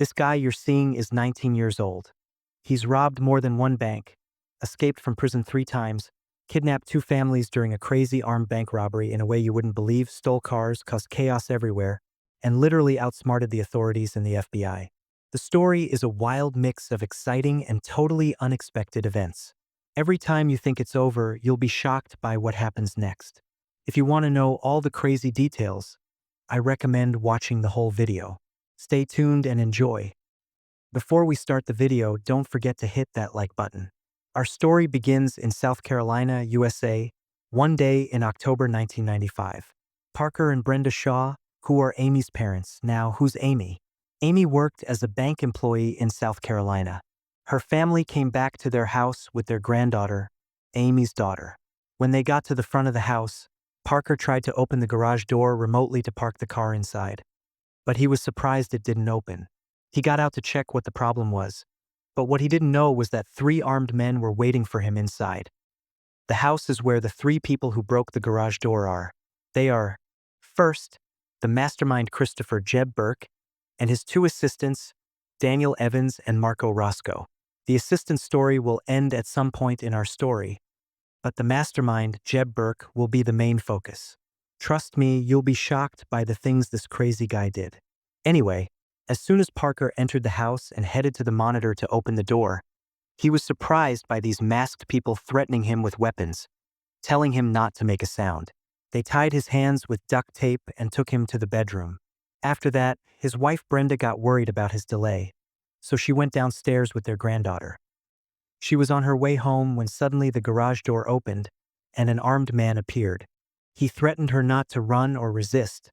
This guy you're seeing is 19 years old. He's robbed more than one bank, escaped from prison 3 times, kidnapped 2 families during a crazy armed bank robbery in a way you wouldn't believe, stole cars, caused chaos everywhere, and literally outsmarted the authorities and the FBI. The story is a wild mix of exciting and totally unexpected events. Every time you think it's over, you'll be shocked by what happens next. If you want to know all the crazy details, I recommend watching the whole video. Stay tuned and enjoy. Before we start the video, don't forget to hit that like button. Our story begins in South Carolina, USA, one day in October 1995. Parker and Brenda Shaw, who are Amy's parents. Now, who's Amy? Amy worked as a bank employee in South Carolina. Her family came back to their house with their granddaughter, Amy's daughter. When they got to the front of the house, Parker tried to open the garage door remotely to park the car inside. But he was surprised it didn't open. He got out to check what the problem was. But what he didn't know was that 3 armed men were waiting for him inside. The house is where the 3 people who broke the garage door are. They are, first, the mastermind Christopher Jeb Burke and his 2 assistants, Daniel Evans and Marco Roscoe. The assistant's story will end at some point in our story, but the mastermind, Jeb Burke, will be the main focus. Trust me, you'll be shocked by the things this crazy guy did. Anyway, as soon as Parker entered the house and headed to the monitor to open the door, he was surprised by these masked people threatening him with weapons, telling him not to make a sound. They tied his hands with duct tape and took him to the bedroom. After that, his wife Brenda got worried about his delay, so she went downstairs with their granddaughter. She was on her way home when suddenly the garage door opened and an armed man appeared. He threatened her not to run or resist.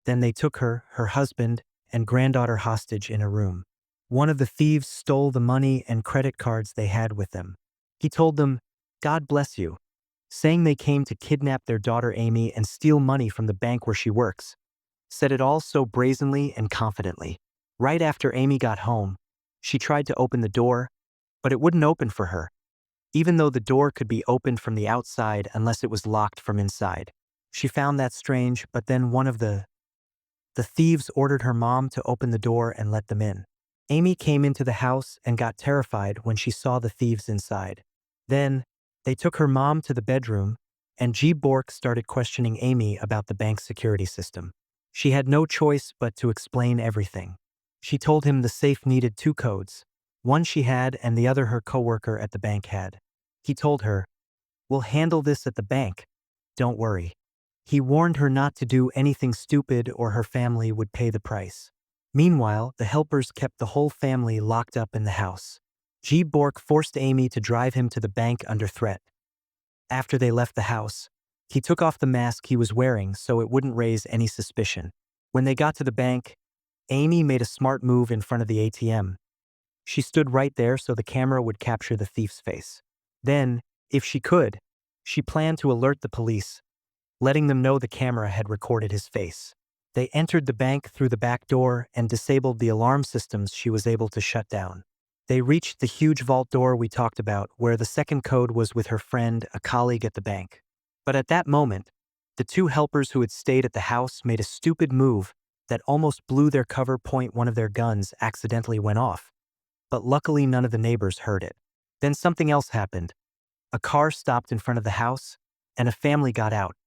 Then they took her husband, and granddaughter hostage in a room. One of the thieves stole the money and credit cards they had with them. He told them, "God bless you," saying they came to kidnap their daughter Amy and steal money from the bank where she works. Said it all so brazenly and confidently. Right after Amy got home, she tried to open the door, but it wouldn't open for her, even though the door could be opened from the outside unless it was locked from inside. She found that strange, but then one of the thieves ordered her mom to open the door and let them in. Amy came into the house and got terrified when she saw the thieves inside. Then, they took her mom to the bedroom, and G. Bork started questioning Amy about the bank's security system. She had no choice but to explain everything. She told him the safe needed 2 codes. One she had and the other her coworker at the bank had. He told her, "We'll handle this at the bank. Don't worry." He warned her not to do anything stupid or her family would pay the price. Meanwhile, the helpers kept the whole family locked up in the house. G. Bork forced Amy to drive him to the bank under threat. After they left the house, he took off the mask he was wearing so it wouldn't raise any suspicion. When they got to the bank, Amy made a smart move in front of the ATM. She stood right there so the camera would capture the thief's face. Then, if she could, she planned to alert the police, letting them know the camera had recorded his face. They entered the bank through the back door and disabled the alarm systems she was able to shut down. They reached the huge vault door we talked about, where the second code was with her friend, a colleague at the bank. But at that moment, the 2 helpers who had stayed at the house made a stupid move that almost blew their cover. One of their guns accidentally went off, but luckily none of the neighbors heard it. Then something else happened. A car stopped in front of the house, and a family got out.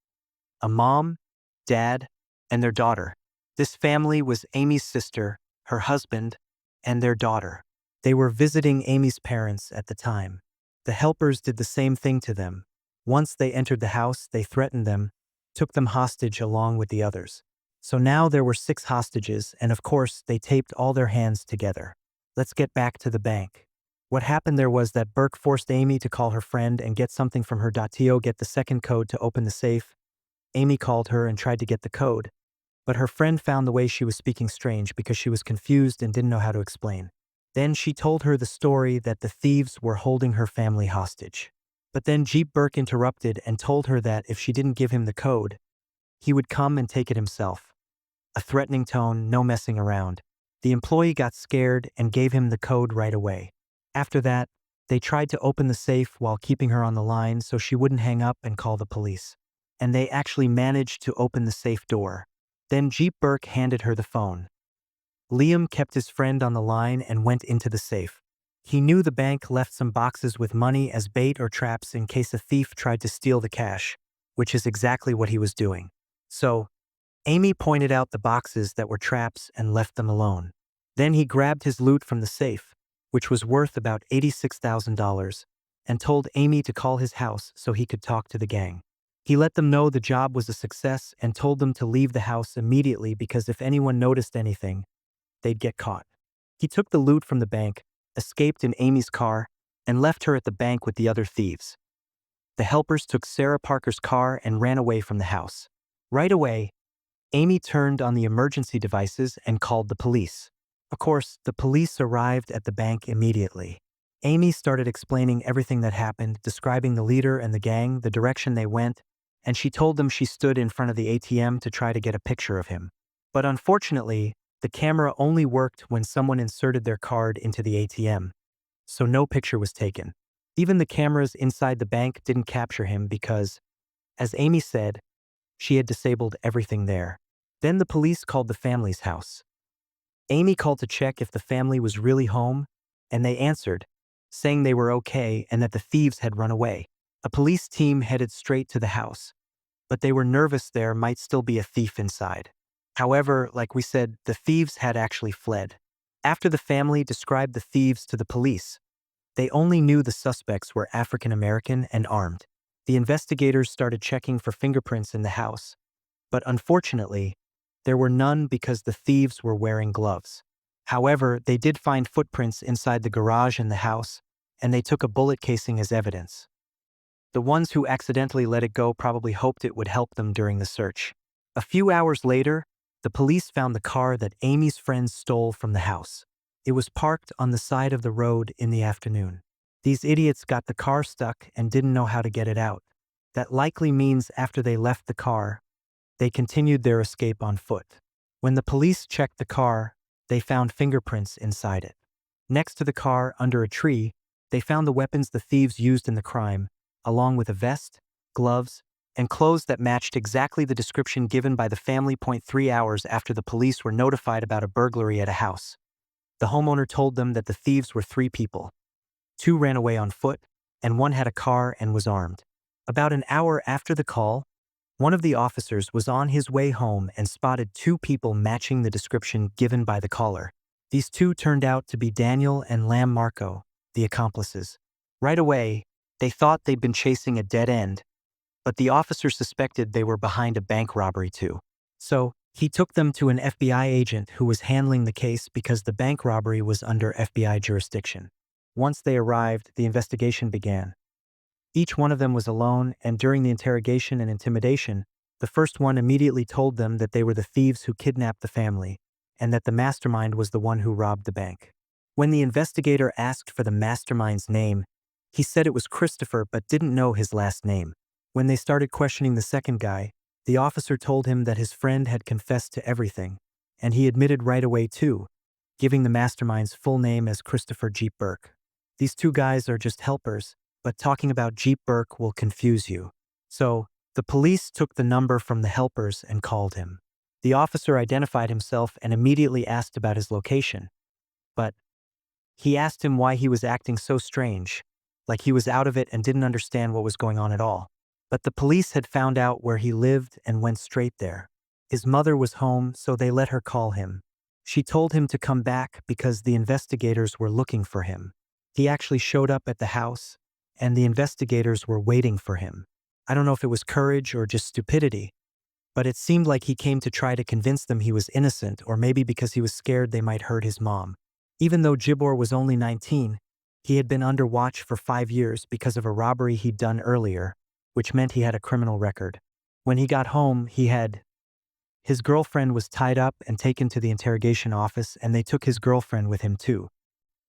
A mom, dad, and their daughter. This family was Amy's sister, her husband, and their daughter. They were visiting Amy's parents at the time. The helpers did the same thing to them. Once they entered the house, they threatened them, took them hostage along with the others. So now there were 6 hostages, and of course, they taped all their hands together. Let's get back to the bank. What happened there was that Burke forced Amy to call her friend and get something from her. Get the second code to open the safe. Amy called her and tried to get the code, but her friend found the way she was speaking strange because she was confused and didn't know how to explain. Then she told her the story that the thieves were holding her family hostage. But then G. Burke interrupted and told her that if she didn't give him the code, he would come and take it himself. A threatening tone, no messing around. The employee got scared and gave him the code right away. After that, they tried to open the safe while keeping her on the line so she wouldn't hang up and call the police. And they actually managed to open the safe door. Then Jeep Burke handed her the phone. Liam kept his friend on the line and went into the safe. He knew the bank left some boxes with money as bait or traps in case a thief tried to steal the cash, which is exactly what he was doing. So, Amy pointed out the boxes that were traps and left them alone. Then he grabbed his loot from the safe, which was worth about $86,000, and told Amy to call his house so he could talk to the gang. He let them know the job was a success and told them to leave the house immediately because if anyone noticed anything, they'd get caught. He took the loot from the bank, escaped in Amy's car, and left her at the bank with the other thieves. The helpers took Sarah Parker's car and ran away from the house. Right away, Amy turned on the emergency devices and called the police. Of course, the police arrived at the bank immediately. Amy started explaining everything that happened, describing the leader and the gang, the direction they went, and she told them she stood in front of the ATM to try to get a picture of him. But unfortunately, the camera only worked when someone inserted their card into the ATM, so no picture was taken. Even the cameras inside the bank didn't capture him because, as Amy said, she had disabled everything there. Then the police called the family's house. Amy called to check if the family was really home, and they answered, saying they were okay and that the thieves had run away. A police team headed straight to the house, but they were nervous there might still be a thief inside. However, like we said, the thieves had actually fled. After the family described the thieves to the police, they only knew the suspects were African American and armed. The investigators started checking for fingerprints in the house, but unfortunately, there were none because the thieves were wearing gloves. However, they did find footprints inside the garage in the house, and they took a bullet casing as evidence. The ones who accidentally let it go probably hoped it would help them during the search. A few hours later, the police found the car that Amy's friends stole from the house. It was parked on the side of the road in the afternoon. These idiots got the car stuck and didn't know how to get it out. That likely means after they left the car, they continued their escape on foot. When the police checked the car, they found fingerprints inside it. Next to the car, under a tree, they found the weapons the thieves used in the crime, along with a vest, gloves, and clothes that matched exactly the description given by the family. 3 hours after the police were notified about a burglary at a house. The homeowner told them that the thieves were 3 people. 2 ran away on foot, and 1 had a car and was armed. About an hour after the call, one of the officers was on his way home and spotted 2 people matching the description given by the caller. These 2 turned out to be Daniel and Lam Marco, the accomplices. Right away, they thought they'd been chasing a dead end, but the officer suspected they were behind a bank robbery too. So, he took them to an FBI agent who was handling the case because the bank robbery was under FBI jurisdiction. Once they arrived, the investigation began. Each one of them was alone, and during the interrogation and intimidation, the first one immediately told them that they were the thieves who kidnapped the family, and that the mastermind was the one who robbed the bank. When the investigator asked for the mastermind's name, he said it was Christopher but didn't know his last name. When they started questioning the second guy, the officer told him that his friend had confessed to everything, and he admitted right away too, giving the mastermind's full name as Christopher Jeep Burke. These 2 guys are just helpers, but talking about Jeep Burke will confuse you. So, the police took the number from the helpers and called him. The officer identified himself and immediately asked about his location. But he asked him why he was acting so strange, like he was out of it and didn't understand what was going on at all. But the police had found out where he lived and went straight there. His mother was home, so they let her call him. She told him to come back because the investigators were looking for him. He actually showed up at the house, and the investigators were waiting for him. I don't know if it was courage or just stupidity, but it seemed like he came to try to convince them he was innocent, or maybe because he was scared they might hurt his mom. Even though Jibor was only 19, he had been under watch for 5 years because of a robbery he'd done earlier, which meant he had a criminal record. When he got home, his girlfriend was tied up and taken to the interrogation office, and they took his girlfriend with him too.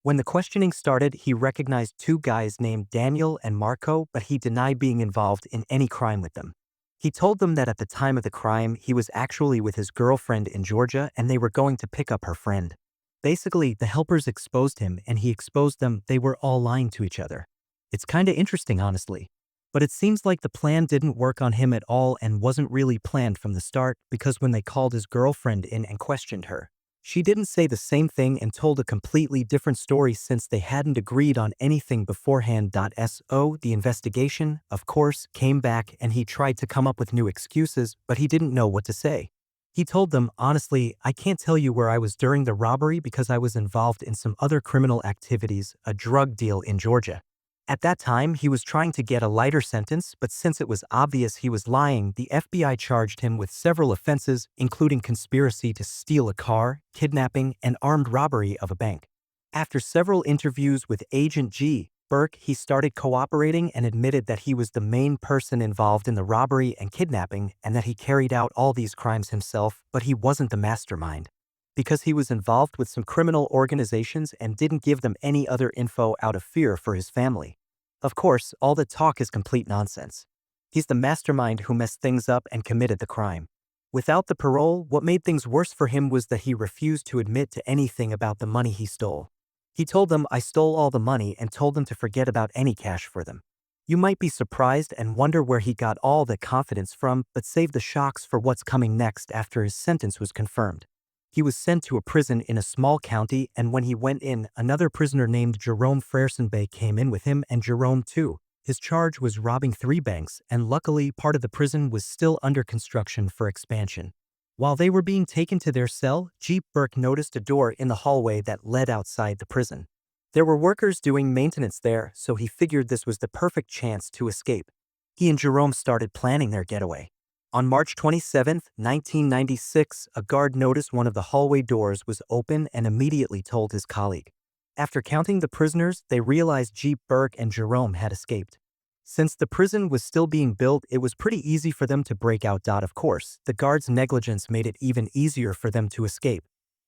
When the questioning started, he recognized 2 guys named Daniel and Marco, but he denied being involved in any crime with them. He told them that at the time of the crime, he was actually with his girlfriend in Georgia and they were going to pick up her friend. Basically, the helpers exposed him and he exposed them. They were all lying to each other. It's kinda interesting, honestly. But it seems like the plan didn't work on him at all and wasn't really planned from the start, because when they called his girlfriend in and questioned her, She didn't say the same thing and told a completely different story since they hadn't agreed on anything beforehand. So the investigation, of course, came back and he tried to come up with new excuses, but he didn't know what to say. He told them, honestly, I can't tell you where I was during the robbery because I was involved in some other criminal activities, a drug deal in Georgia. At that time, he was trying to get a lighter sentence, but since it was obvious he was lying, the FBI charged him with several offenses, including conspiracy to steal a car, kidnapping, and armed robbery of a bank. After several interviews with Agent G. Burke, he started cooperating and admitted that he was the main person involved in the robbery and kidnapping and that he carried out all these crimes himself, but he wasn't the mastermind. Because he was involved with some criminal organizations and didn't give them any other info out of fear for his family. Of course, all the talk is complete nonsense. He's the mastermind who messed things up and committed the crime. Without the parole, what made things worse for him was that he refused to admit to anything about the money he stole. He told them, I stole all the money, and told them to forget about any cash for them. You might be surprised and wonder where he got all that confidence from, but save the shocks for what's coming next after his sentence was confirmed. He was sent to a prison in a small county, and when he went in, another prisoner named Jerome Freyerson came in with him, and Jerome too. His charge was robbing 3 banks, and luckily part of the prison was still under construction for expansion. While they were being taken to their cell, Jeep Burke noticed a door in the hallway that led outside the prison. There were workers doing maintenance there, so he figured this was the perfect chance to escape. He and Jerome started planning their getaway. On March 27, 1996, a guard noticed one of the hallway doors was open and immediately told his colleague. After counting the prisoners, they realized Jeep Burke and Jerome had escaped. Since the prison was still being built, it was pretty easy for them to break out. Of course, the guards' negligence made it even easier for them to escape.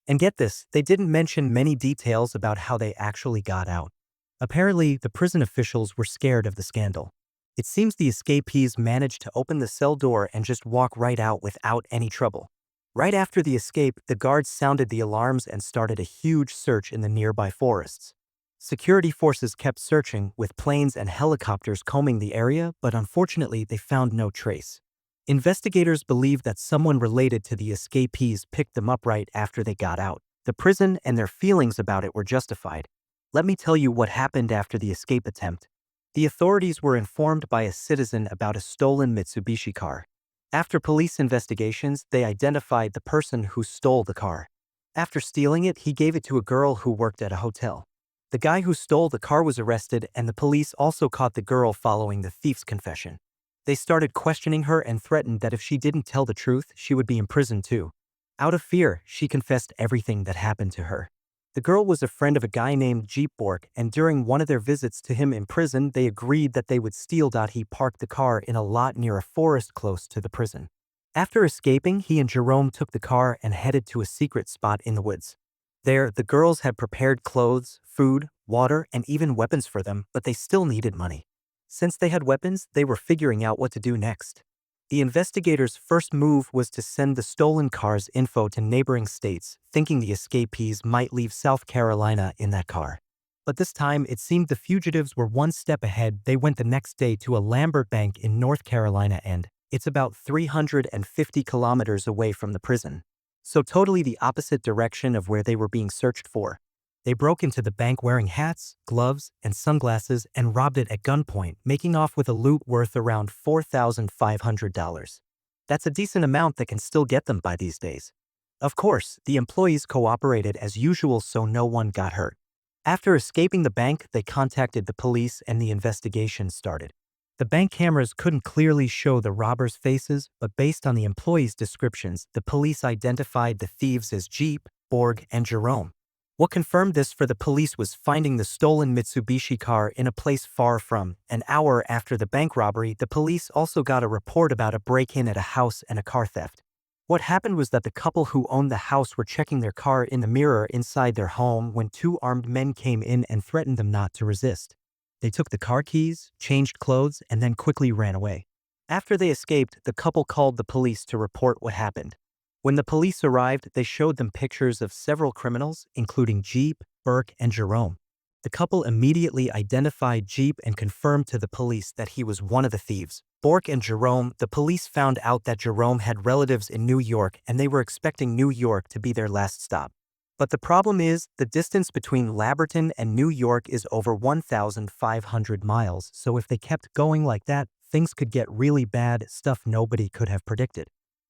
And get this, they didn't mention many details about how they actually got out. Apparently, the prison officials were scared of the scandal. It seems the escapees managed to open the cell door and just walk right out without any trouble. Right after the escape, the guards sounded the alarms and started a huge search in the nearby forests. Security forces kept searching, with planes and helicopters combing the area, but unfortunately they found no trace. Investigators believe that someone related to the escapees picked them up right after they got out. The prison and their feelings about it were justified. Let me tell you what happened after the escape attempt. The authorities were informed by a citizen about a stolen Mitsubishi car. After police investigations, they identified the person who stole the car. After stealing it, he gave it to a girl who worked at a hotel. The guy who stole the car was arrested, and the police also caught the girl following the thief's confession. They started questioning her and threatened that if she didn't tell the truth, she would be imprisoned too. Out of fear, she confessed everything that happened to her. The girl was a friend of a guy named Jeep Burke, and during one of their visits to him in prison, they agreed that they would steal. He parked the car in a lot near a forest close to the prison. After escaping, he and Jerome took the car and headed to a secret spot in the woods. There, the girls had prepared clothes, food, water, and even weapons for them, but they still needed money. Since they had weapons, they were figuring out what to do next. The investigators' first move was to send the stolen car's info to neighboring states, thinking the escapees might leave South Carolina in that car. But this time, it seemed the fugitives were one step ahead. They went the next day to a Lambert bank in North Carolina, and it's about 350 kilometers away from the prison. So totally the opposite direction of where they were being searched for. They broke into the bank wearing hats, gloves, and sunglasses and robbed it at gunpoint, making off with a loot worth around $4,500. That's a decent amount that can still get them by these days. Of course, the employees cooperated as usual, so no one got hurt. After escaping the bank, they contacted the police and the investigation started. The bank cameras couldn't clearly show the robbers' faces, but based on the employees' descriptions, the police identified the thieves as Jeep, Burke, and Jerome. What confirmed this for the police was finding the stolen Mitsubishi car in a place far from. An hour after the bank robbery, the police also got a report about a break-in at a house and a car theft. What happened was that the couple who owned the house were checking their car in the mirror inside their home when 2 armed men came in and threatened them not to resist. They took the car keys, changed clothes, and then quickly ran away. After they escaped, the couple called the police to report what happened. When the police arrived, they showed them pictures of several criminals, including Jeep, Burke, and Jerome. The couple immediately identified Jeep and confirmed to the police that he was one of the thieves. Burke and Jerome, the police found out that Jerome had relatives in New York and they were expecting New York to be their last stop. But the problem is, the distance between Laberton and New York is over 1,500 miles, so if they kept going like that, things could get really bad, stuff nobody could have predicted.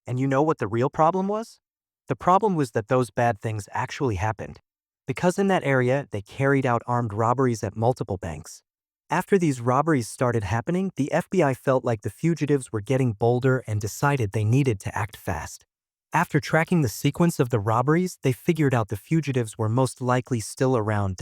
And you know what the real problem was? The problem was that those bad things actually happened. Because in that area, they carried out armed robberies at multiple banks. After these robberies started happening, the FBI felt like the fugitives were getting bolder and decided they needed to act fast. After tracking the sequence of the robberies, they figured out the fugitives were most likely still around.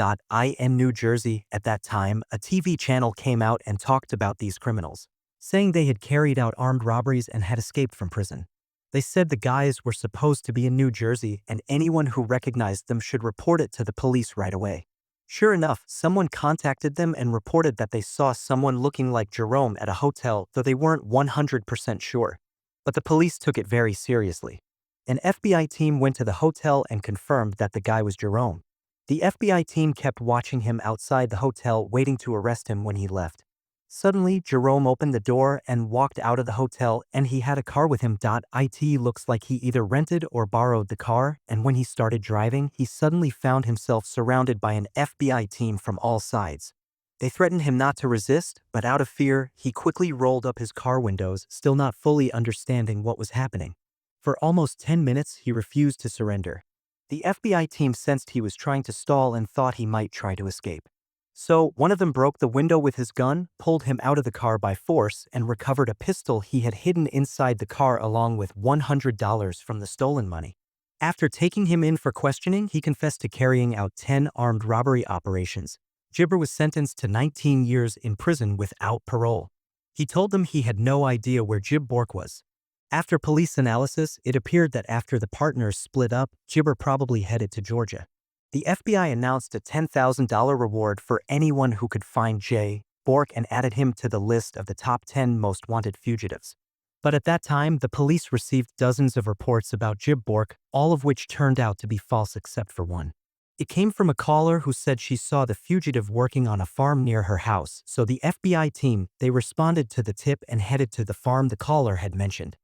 In New Jersey, at that time, a TV channel came out and talked about these criminals, saying they had carried out armed robberies and had escaped from prison. They said the guys were supposed to be in New Jersey and anyone who recognized them should report it to the police right away. Sure enough, someone contacted them and reported that they saw someone looking like Jerome at a hotel, though they weren't 100% sure. But the police took it very seriously. An FBI team went to the hotel and confirmed that the guy was Jerome. The FBI team kept watching him outside the hotel, waiting to arrest him when he left. Suddenly, Jerome opened the door and walked out of the hotel, and he had a car with him. It looks like he either rented or borrowed the car, and when he started driving, he suddenly found himself surrounded by an FBI team from all sides. They threatened him not to resist, but out of fear, he quickly rolled up his car windows, still not fully understanding what was happening. For almost 10 minutes, he refused to surrender. The FBI team sensed he was trying to stall and thought he might try to escape. So, one of them broke the window with his gun, pulled him out of the car by force, and recovered a pistol he had hidden inside the car along with $100 from the stolen money. After taking him in for questioning, he confessed to carrying out 10 armed robbery operations. Gibber was sentenced to 19 years in prison without parole. He told them he had no idea where Jib Bork was. After police analysis, it appeared that after the partners split up, Gibber probably headed to Georgia. The FBI announced a $10,000 reward for anyone who could find J. Bork and added him to the list of the top 10 most wanted fugitives. But at that time, the police received dozens of reports about Jib Bork, all of which turned out to be false except for one. It came from a caller who said she saw the fugitive working on a farm near her house, so the FBI team, they responded to the tip and headed to the farm the caller had mentioned.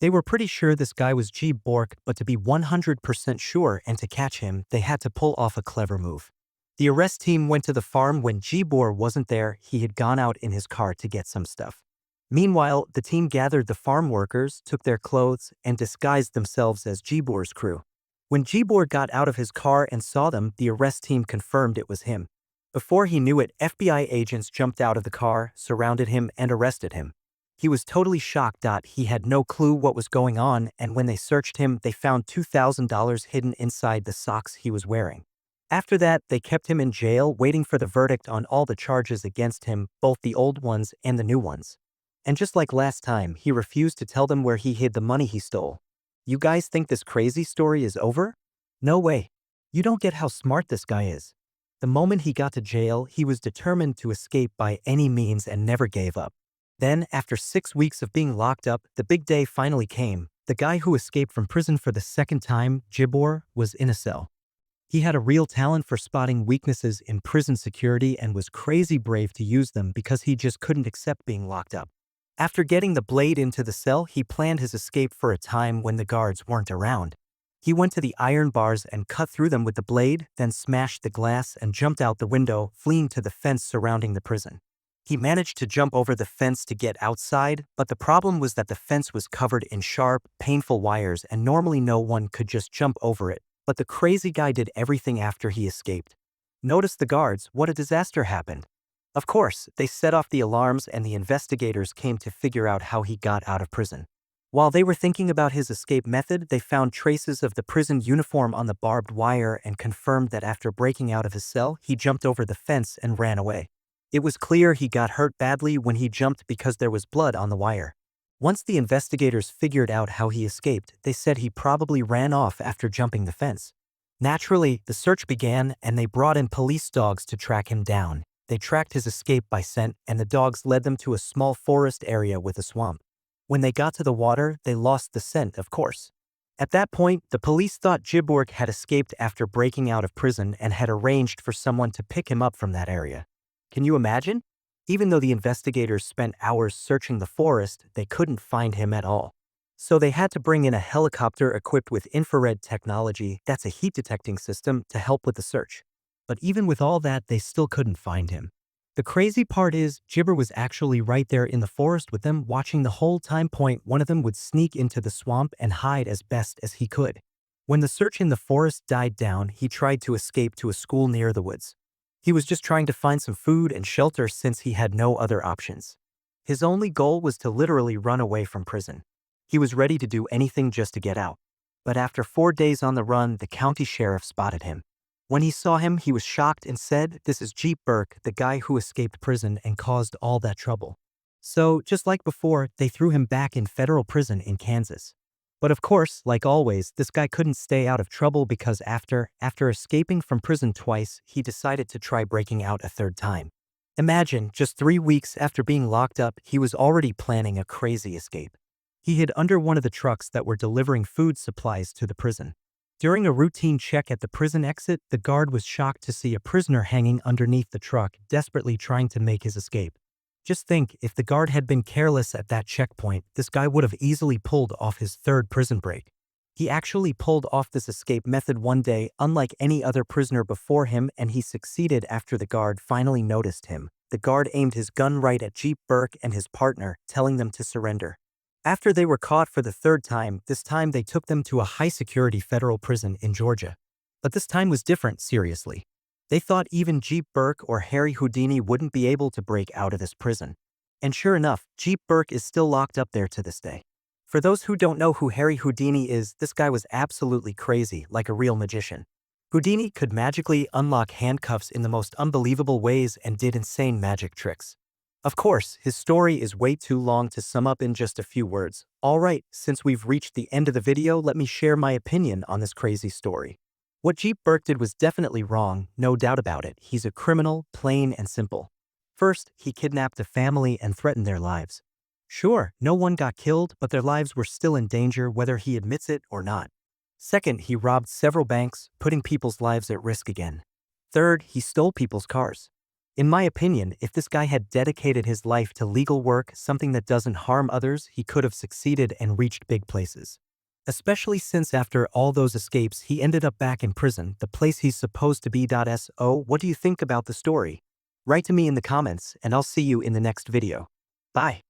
They were pretty sure this guy was G. Bork, but to be 100% sure and to catch him, they had to pull off a clever move. The arrest team went to the farm when G. Bork wasn't there. He had gone out in his car to get some stuff. Meanwhile, the team gathered the farm workers, took their clothes, and disguised themselves as G. Bork's crew. When G. Bork got out of his car and saw them, the arrest team confirmed it was him. Before he knew it, FBI agents jumped out of the car, surrounded him, and arrested him. He was totally shocked. He had no clue what was going on, and when they searched him, they found $2,000 hidden inside the socks he was wearing. After that, they kept him in jail, waiting for the verdict on all the charges against him, both the old ones and the new ones. And just like last time, he refused to tell them where he hid the money he stole. You guys think this crazy story is over? No way. You don't get how smart this guy is. The moment he got to jail, he was determined to escape by any means and never gave up. Then, after 6 weeks of being locked up, the big day finally came. The guy who escaped from prison for the second time, Gibor, was in a cell. He had a real talent for spotting weaknesses in prison security and was crazy brave to use them because he just couldn't accept being locked up. After getting the blade into the cell, he planned his escape for a time when the guards weren't around. He went to the iron bars and cut through them with the blade, then smashed the glass and jumped out the window, fleeing to the fence surrounding the prison. He managed to jump over the fence to get outside, but the problem was that the fence was covered in sharp, painful wires and normally no one could just jump over it. But the crazy guy did everything after he escaped. Notice the guards, what a disaster happened. Of course, they set off the alarms and the investigators came to figure out how he got out of prison. While they were thinking about his escape method, they found traces of the prison uniform on the barbed wire and confirmed that after breaking out of his cell, he jumped over the fence and ran away. It was clear he got hurt badly when he jumped because there was blood on the wire. Once the investigators figured out how he escaped, they said he probably ran off after jumping the fence. Naturally, the search began and they brought in police dogs to track him down. They tracked his escape by scent and the dogs led them to a small forest area with a swamp. When they got to the water, they lost the scent, of course. At that point, the police thought Gibork had escaped after breaking out of prison and had arranged for someone to pick him up from that area. Can you imagine? Even though the investigators spent hours searching the forest, they couldn't find him at all. So they had to bring in a helicopter equipped with infrared technology, that's a heat detecting system, to help with the search. But even with all that, they still couldn't find him. The crazy part is, Jibber was actually right there in the forest with them, watching the whole time. One of them would sneak into the swamp and hide as best as he could. When the search in the forest died down, he tried to escape to a school near the woods. He was just trying to find some food and shelter since he had no other options. His only goal was to literally run away from prison. He was ready to do anything just to get out. But after 4 days on the run, the county sheriff spotted him. When he saw him, he was shocked and said, "This is Jeep Burke, the guy who escaped prison and caused all that trouble." So, just like before, they threw him back in federal prison in Kansas. But of course, like always, this guy couldn't stay out of trouble because after escaping from prison twice, he decided to try breaking out a third time. Imagine, just 3 weeks after being locked up, he was already planning a crazy escape. He hid under one of the trucks that were delivering food supplies to the prison. During a routine check at the prison exit, the guard was shocked to see a prisoner hanging underneath the truck, desperately trying to make his escape. Just think, if the guard had been careless at that checkpoint, this guy would have easily pulled off his third prison break. He actually pulled off this escape method one day, unlike any other prisoner before him, and he succeeded after the guard finally noticed him. The guard aimed his gun right at Jeep Burke and his partner, telling them to surrender. After they were caught for the third time, this time they took them to a high-security federal prison in Georgia. But this time was different, seriously. They thought even Jeep Burke or Harry Houdini wouldn't be able to break out of this prison. And sure enough, Jeep Burke is still locked up there to this day. For those who don't know who Harry Houdini is, this guy was absolutely crazy, like a real magician. Houdini could magically unlock handcuffs in the most unbelievable ways and did insane magic tricks. Of course, his story is way too long to sum up in just a few words. Alright, since we've reached the end of the video, let me share my opinion on this crazy story. What Jeep Burke did was definitely wrong, no doubt about it. He's a criminal, plain and simple. First, he kidnapped a family and threatened their lives. Sure, no one got killed, but their lives were still in danger whether he admits it or not. Second, he robbed several banks, putting people's lives at risk again. Third, he stole people's cars. In my opinion, if this guy had dedicated his life to legal work, something that doesn't harm others, he could have succeeded and reached big places. Especially since after all those escapes, he ended up back in prison, the place he's supposed to be. So, what do you think about the story? Write to me in the comments, and I'll see you in the next video. Bye.